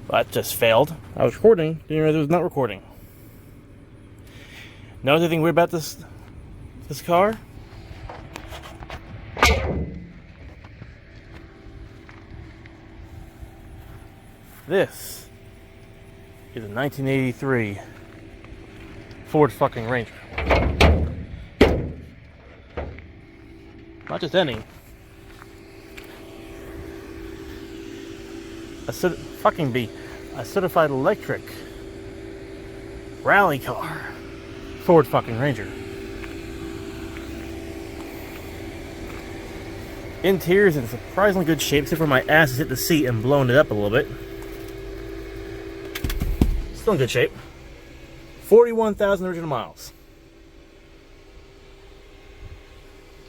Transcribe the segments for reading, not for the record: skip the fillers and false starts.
That just failed. I was recording, didn't realize it was not recording. Know anything weird about this car? This is a 1983 Ford fucking Ranger. Not just any. A certified electric rally car. Ford fucking Ranger. Interior's in surprisingly good shape, except for my ass has hit the seat and blown it up a little bit. Still in good shape. 41,000 original miles.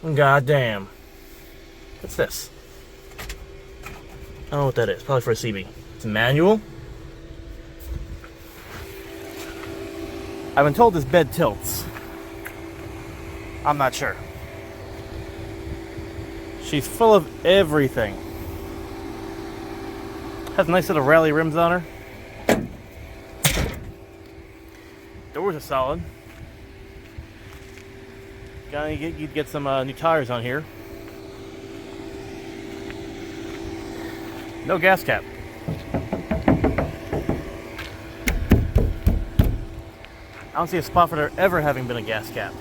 God damn. What's this? I don't know what that is. Probably for a CB. It's a manual. I've been told this bed tilts. I'm not sure. She's full of everything. Has a nice set of rally rims on her. Doors are solid. You'd get some new tires on here. No gas cap. I don't see a spot for there ever having been a gas cap.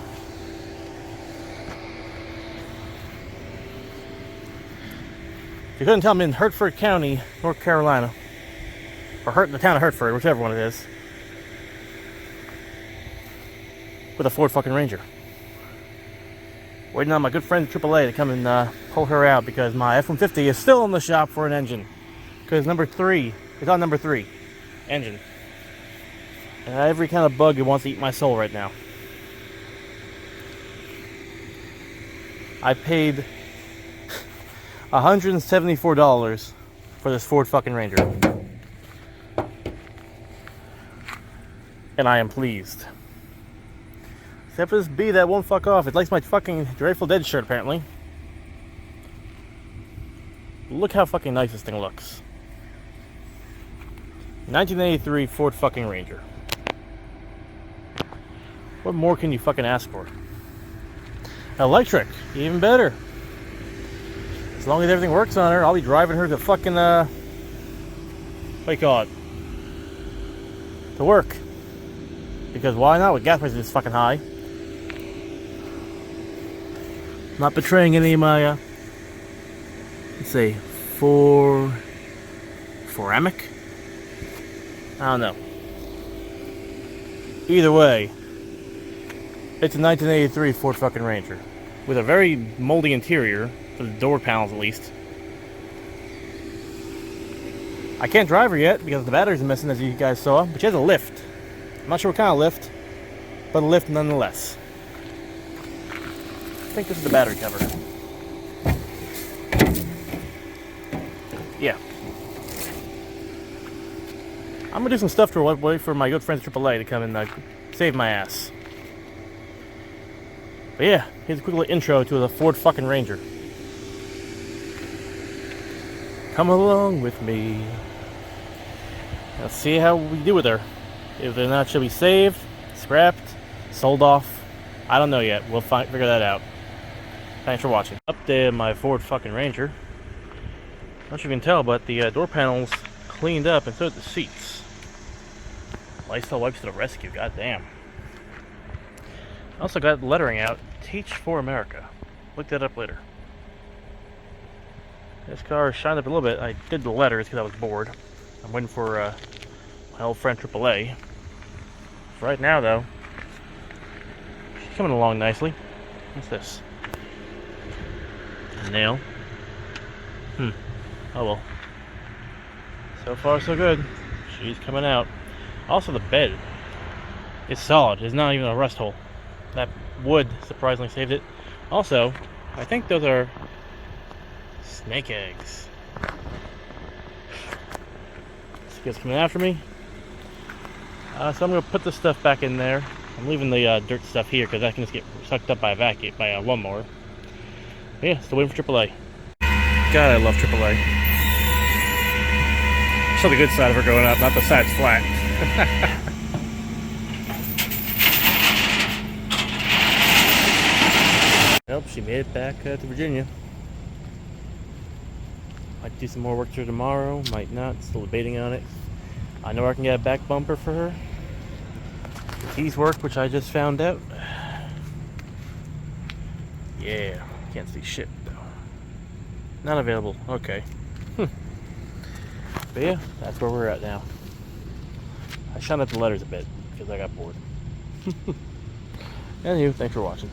If you couldn't tell, I'm in Hertford County, North Carolina. Or the town of Hertford, whichever one it is. With a Ford fucking Ranger. Waiting on my good friend AAA to come and pull her out because my F-150 is still in the shop for an engine. Because it's on number 3 engine. And every kind of bug that wants to eat my soul right now. I paid $174 for this Ford fucking Ranger. And I am pleased. Except for this bee that won't fuck off. It likes my fucking Grateful Dead shirt, apparently. Look how fucking nice this thing looks. 1983 Ford fucking Ranger. What more can you fucking ask for? Electric, even better. As long as everything works on her, I'll be driving her to fucking, what do you call it? To work. Because why not, with gas prices this fucking high? Not betraying any of my, let's say, foramic? I don't know. Either way, it's a 1983 Ford fucking Ranger. With a very moldy interior, for the door panels at least. I can't drive her yet because the batteries are missing, as you guys saw, but she has a lift. I'm not sure what kind of lift, but a lift nonetheless. I think this is the battery cover. Yeah. I'm gonna do some stuff to her, wait for my good friends AAA to come and save my ass. But yeah, here's a quick little intro to the Ford fucking Ranger. Come along with me. Let's see how we do with her. If or not she'll be saved, scrapped, sold off. I don't know yet. We'll figure that out. Thanks for watching. Up there, my Ford fucking Ranger. I don't know if you can tell, but the door panels cleaned up, and so did the seats. Lifestyle wipes to the rescue. Goddamn. Also got lettering out. Teach for America. Look that up later. This car shined up a little bit. I did the letters because I was bored. I'm waiting for my old friend AAA. For right now, though, she's coming along nicely. What's this? A nail. Oh well. So far, so good. She's coming out. Also, the bed is solid. It's not even a rust hole. That wood surprisingly saved it. Also, I think those are snake eggs. This guy's coming after me. So I'm going to put this stuff back in there. I'm leaving the dirt stuff here because that can just get sucked up by a vacuum, by a lawnmower. But yeah, still waiting for AAA. God, I love AAA. show the good side of her going up, not the side that's flat. Nope, she made it back to Virginia. Might do some more work to her tomorrow, might not, still debating on it. I know I can get a back bumper for her. The keys work, which I just found out. Yeah, can't see shit though. Not available, okay. But yeah, that's where we're at now. I shut up the letters a bit because I got bored. Anywho, thanks for watching.